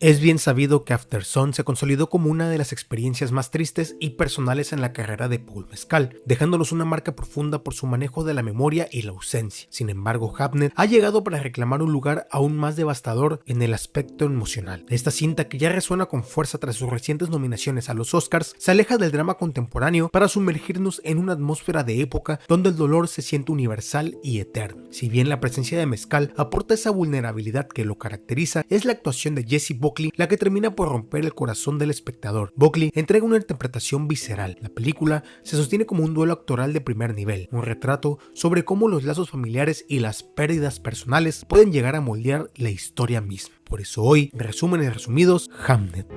Es bien sabido que Aftersun se consolidó como una de las experiencias más tristes y personales en la carrera de Paul Mescal, dejándonos una marca profunda por su manejo de la memoria y la ausencia. Sin embargo, Hartnett ha llegado para reclamar un lugar aún más devastador en el aspecto emocional. Esta cinta, que ya resuena con fuerza tras sus recientes nominaciones a los Oscars, se aleja del drama contemporáneo para sumergirnos en una atmósfera de época donde el dolor se siente universal y eterno. Si bien la presencia de Mescal aporta esa vulnerabilidad que lo caracteriza, es la actuación de Jessie Buckley la que termina por romper el corazón del espectador. Buckley entrega una interpretación visceral. La película se sostiene como un duelo actoral de primer nivel, un retrato sobre cómo los lazos familiares y las pérdidas personales pueden llegar a moldear la historia misma. Por eso hoy, resúmenes resumidos, Hamnet.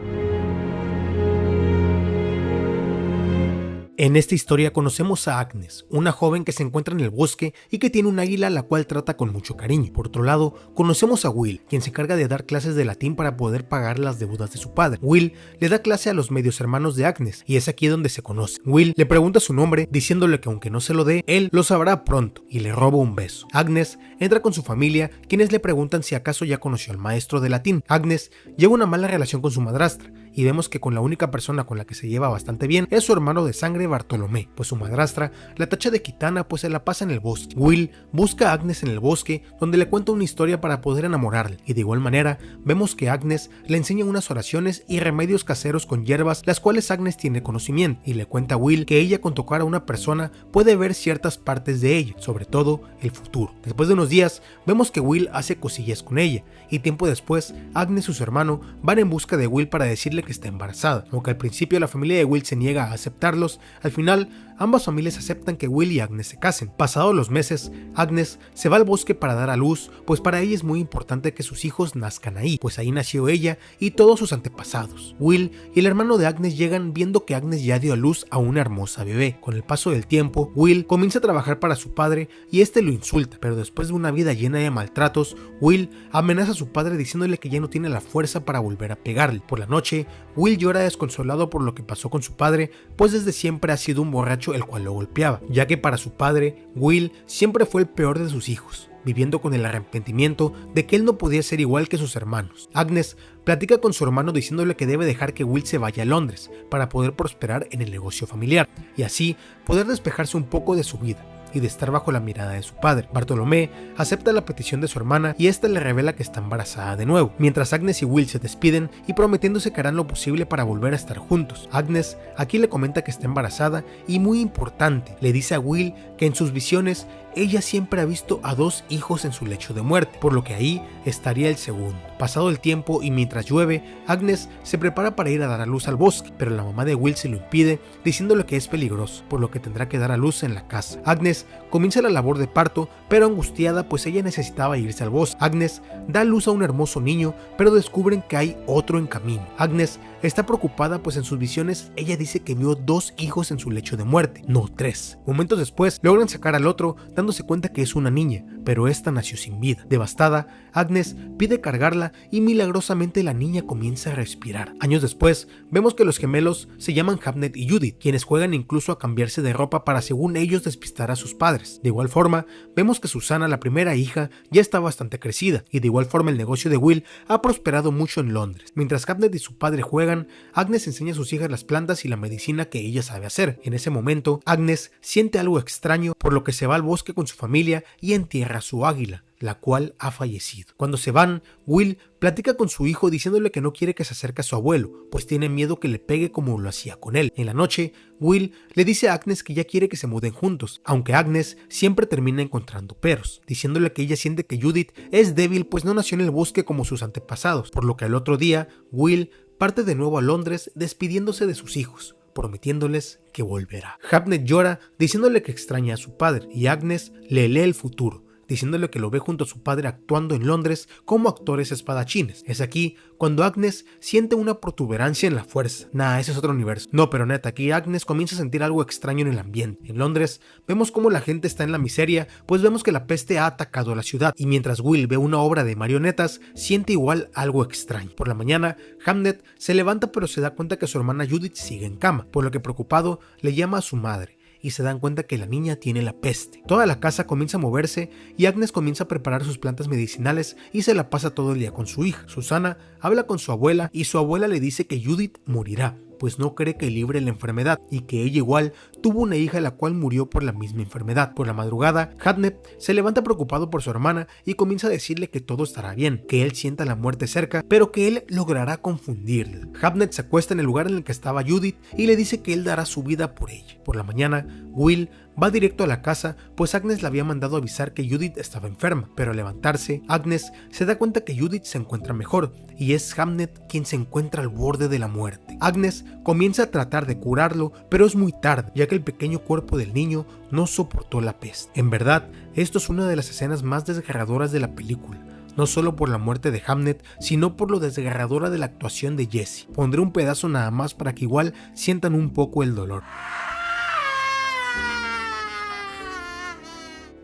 En esta historia conocemos a Agnes, una joven que se encuentra en el bosque y que tiene un águila a la cual trata con mucho cariño. Por otro lado, conocemos a Will, quien se encarga de dar clases de latín para poder pagar las deudas de su padre. Will le da clase a los medios hermanos de Agnes y es aquí donde se conocen. Will le pregunta su nombre, diciéndole que aunque no se lo dé, él lo sabrá pronto y le roba un beso. Agnes entra con su familia, quienes le preguntan si acaso ya conoció al maestro de latín. Agnes lleva una mala relación con su madrastra y vemos que con la única persona con la que se lleva bastante bien es su hermano de sangre Bartolomé, pues su madrastra la tacha de gitana pues se la pasa en el bosque. Will busca a Agnes en el bosque, donde le cuenta una historia para poder enamorarla, y de igual manera vemos que Agnes le enseña unas oraciones y remedios caseros con hierbas, las cuales Agnes tiene conocimiento, y le cuenta a Will que ella con tocar a una persona puede ver ciertas partes de ella, sobre todo el futuro. Después de unos días vemos que Will hace cosillas con ella, y tiempo después Agnes y su hermano van en busca de Will para decirle que está embarazada. Aunque al principio la familia de Will se niega a aceptarlos, al final ambas familias aceptan que Will y Agnes se casen. Pasados los meses, Agnes se va al bosque para dar a luz, pues para ella es muy importante que sus hijos nazcan ahí, pues ahí nació ella y todos sus antepasados. Will y el hermano de Agnes llegan viendo que Agnes ya dio a luz a una hermosa bebé. Con el paso del tiempo, Will comienza a trabajar para su padre y este lo insulta, pero después de una vida llena de maltratos, Will amenaza a su padre diciéndole que ya no tiene la fuerza para volver a pegarle. Por la noche, Will llora desconsolado por lo que pasó con su padre, pues desde siempre ha sido un borracho el cual lo golpeaba, ya que para su padre, Will siempre fue el peor de sus hijos, viviendo con el arrepentimiento de que él no podía ser igual que sus hermanos. Agnes platica con su hermano diciéndole que debe dejar que Will se vaya a Londres para poder prosperar en el negocio familiar y así poder despejarse un poco de su vida y de estar bajo la mirada de su padre. Bartolomé acepta la petición de su hermana y esta le revela que está embarazada de nuevo, mientras Agnes y Will se despiden y prometiéndose que harán lo posible para volver a estar juntos. Agnes aquí le comenta que está embarazada y, muy importante, le dice a Will que en sus visiones ella siempre ha visto a 2 hijos en su lecho de muerte, por lo que ahí estaría el segundo. Pasado el tiempo y mientras llueve, Agnes se prepara para ir a dar a luz al bosque, pero la mamá de Will se lo impide, diciéndole que es peligroso, por lo que tendrá que dar a luz en la casa. Agnes comienza la labor de parto, pero angustiada pues ella necesitaba irse al bosque. Agnes da a luz a un hermoso niño, pero descubren que hay otro en camino. Agnes está preocupada pues en sus visiones ella dice que vio 2 hijos en su lecho de muerte, no 3. Momentos después logran sacar al otro, dándose cuenta que es una niña, pero esta nació sin vida. Devastada, Agnes pide cargarla y milagrosamente la niña comienza a respirar. Años después, vemos que los gemelos se llaman Hamnet y Judith, quienes juegan incluso a cambiarse de ropa para, según ellos, despistar a sus padres. De igual forma, vemos que Susana, la primera hija, ya está bastante crecida, y de igual forma el negocio de Will ha prosperado mucho en Londres. Mientras Hamnet y su padre juegan, Agnes enseña a sus hijas las plantas y la medicina que ella sabe hacer. En ese momento, Agnes siente algo extraño, por lo que se va al bosque con su familia y entierra a su águila, la cual ha fallecido. Cuando se van, Will platica con su hijo diciéndole que no quiere que se acerque a su abuelo, pues tiene miedo que le pegue como lo hacía con él. En la noche, Will le dice a Agnes que ya quiere que se muden juntos, aunque Agnes siempre termina encontrando peros, diciéndole que ella siente que Judith es débil pues no nació en el bosque como sus antepasados, por lo que al otro día, Will parte de nuevo a Londres despidiéndose de sus hijos, prometiéndoles que volverá. Hamnet llora diciéndole que extraña a su padre y Agnes le lee el futuro, diciéndole que lo ve junto a su padre actuando en Londres como actores espadachines. Es aquí cuando Agnes siente una protuberancia en la fuerza. Ese es otro universo. No, pero neta, aquí Agnes comienza a sentir algo extraño en el ambiente. En Londres vemos cómo la gente está en la miseria, pues vemos que la peste ha atacado a la ciudad, y mientras Will ve una obra de marionetas, siente igual algo extraño. Por la mañana, Hamnet se levanta pero se da cuenta que su hermana Judith sigue en cama, por lo que preocupado le llama a su madre. y se dan cuenta que la niña tiene la peste. Toda la casa comienza a moverse y Agnes comienza a preparar sus plantas medicinales y se la pasa todo el día con su hija. Susana habla con su abuela y su abuela le dice que Judith morirá, pues no cree que libre la enfermedad y que ella igual tuvo una hija la cual murió por la misma enfermedad. Por la madrugada, Hartnett se levanta preocupado por su hermana y comienza a decirle que todo estará bien, que él sienta la muerte cerca, pero que él logrará confundirla. Hartnett se acuesta en el lugar en el que estaba Judith y le dice que él dará su vida por ella. Por la mañana, Will va directo a la casa, pues Agnes le había mandado avisar que Judith estaba enferma, pero al levantarse, Agnes se da cuenta que Judith se encuentra mejor y es Hartnett quien se encuentra al borde de la muerte. Agnes comienza a tratar de curarlo, pero es muy tarde, ya que el pequeño cuerpo del niño no soportó la peste. En verdad, esto es una de las escenas más desgarradoras de la película. No solo por la muerte de Hartnett, sino por lo desgarradora de la actuación de Jesse. Pondré un pedazo nada más para que igual sientan un poco el dolor.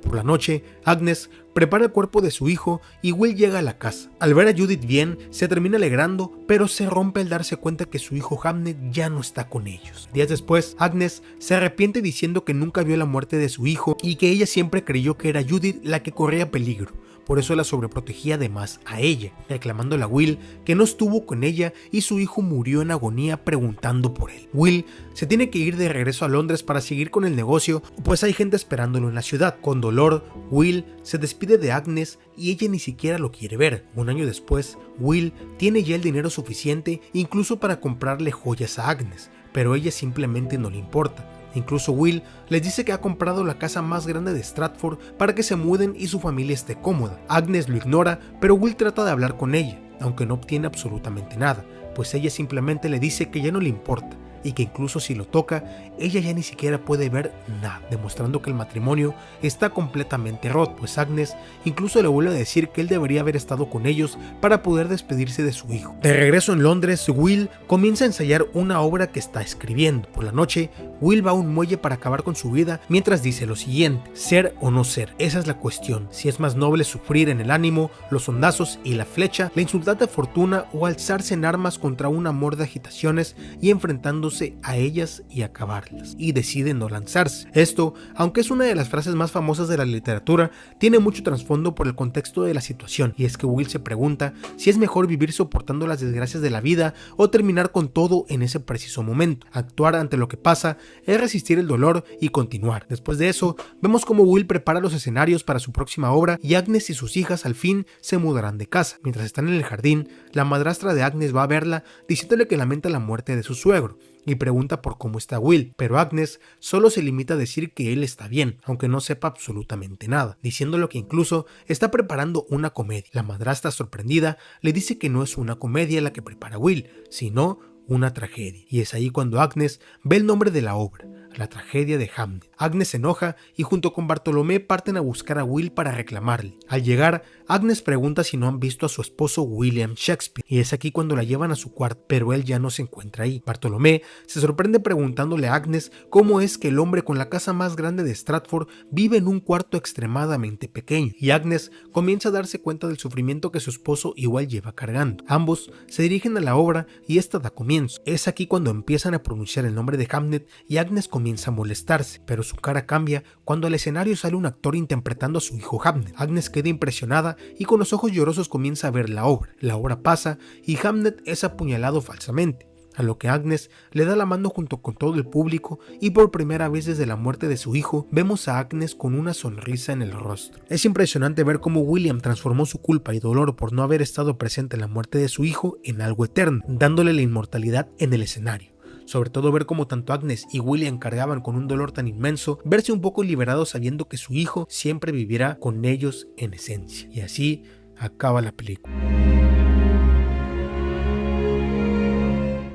Por la noche, Agnes prepara el cuerpo de su hijo y Will llega a la casa. Al ver a Judith bien, se termina alegrando, pero se rompe al darse cuenta que su hijo Hartnett ya no está con ellos. Días después, Agnes se arrepiente diciendo que nunca vio la muerte de su hijo y que ella siempre creyó que era Judith la que corría peligro. Por eso la sobreprotegía de más a ella, reclamándole a Will que no estuvo con ella y su hijo murió en agonía preguntando por él. Will se tiene que ir de regreso a Londres para seguir con el negocio, pues hay gente esperándolo en la ciudad. Con dolor, Will se despide de Agnes y ella ni siquiera lo quiere ver. Un año después, Will tiene ya el dinero suficiente incluso para comprarle joyas a Agnes, pero ella simplemente no le importa. Incluso Will les dice que ha comprado la casa más grande de Stratford para que se muden y su familia esté cómoda. Agnes lo ignora, pero Will trata de hablar con ella, aunque no obtiene absolutamente nada, pues ella simplemente le dice que ya no le importa y que incluso si lo toca, ella ya ni siquiera puede ver nada, demostrando que el matrimonio está completamente roto, pues Agnes incluso le vuelve a decir que él debería haber estado con ellos para poder despedirse de su hijo. De regreso en Londres, Will comienza a ensayar una obra que está escribiendo. Por la noche, Will va a un muelle para acabar con su vida mientras dice lo siguiente: ser o no ser, esa es la cuestión, si es más noble sufrir en el ánimo, los hondazos y la flecha, la insultante fortuna o alzarse en armas contra un amor de agitaciones y enfrentándose a ellas y acabarlas, y decide no lanzarse. Esto, aunque es una de las frases más famosas de la literatura, tiene mucho trasfondo por el contexto de la situación, y es que Will se pregunta si es mejor vivir soportando las desgracias de la vida o terminar con todo en ese preciso momento. Actuar ante lo que pasa es resistir el dolor y continuar. Después de eso, vemos cómo Will prepara los escenarios para su próxima obra y Agnes y sus hijas al fin se mudarán de casa. Mientras están en el jardín, la madrastra de Agnes va a verla diciéndole que lamenta la muerte de su suegro y pregunta por cómo está Will, pero Agnes solo se limita a decir que él está bien, aunque no sepa absolutamente nada, diciéndole que incluso está preparando una comedia. La madrastra, sorprendida, le dice que no es una comedia la que prepara Will, sino una tragedia, y es ahí cuando Agnes ve el nombre de la obra: La tragedia de Hamlet. Agnes se enoja y junto con Bartolomé parten a buscar a Will para reclamarle. Al llegar, Agnes pregunta si no han visto a su esposo William Shakespeare, y es aquí cuando la llevan a su cuarto, pero él ya no se encuentra ahí. Bartolomé se sorprende preguntándole a Agnes cómo es que el hombre con la casa más grande de Stratford vive en un cuarto extremadamente pequeño, y Agnes comienza a darse cuenta del sufrimiento que su esposo igual lleva cargando. Ambos se dirigen a la obra y esta da comienzo. Es aquí cuando empiezan a pronunciar el nombre de Hamlet y Agnes comienza a molestarse, pero su cara cambia cuando al escenario sale un actor interpretando a su hijo Hamlet. Agnes queda impresionada y con los ojos llorosos comienza a ver la obra. La obra pasa y Hamlet es apuñalado falsamente, a lo que Agnes le da la mano junto con todo el público y por primera vez desde la muerte de su hijo vemos a Agnes con una sonrisa en el rostro. Es impresionante ver cómo William transformó su culpa y dolor por no haber estado presente en la muerte de su hijo en algo eterno, dándole la inmortalidad en el escenario. Sobre todo ver cómo tanto Agnes y William cargaban con un dolor tan inmenso, verse un poco liberados sabiendo que su hijo siempre vivirá con ellos en esencia. Y así acaba la película.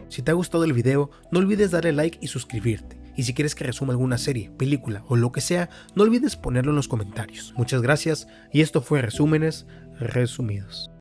Si te ha gustado el video, no olvides darle like y suscribirte. Y si quieres que resuma alguna serie, película o lo que sea, no olvides ponerlo en los comentarios. Muchas gracias y esto fue Resúmenes Resumidos.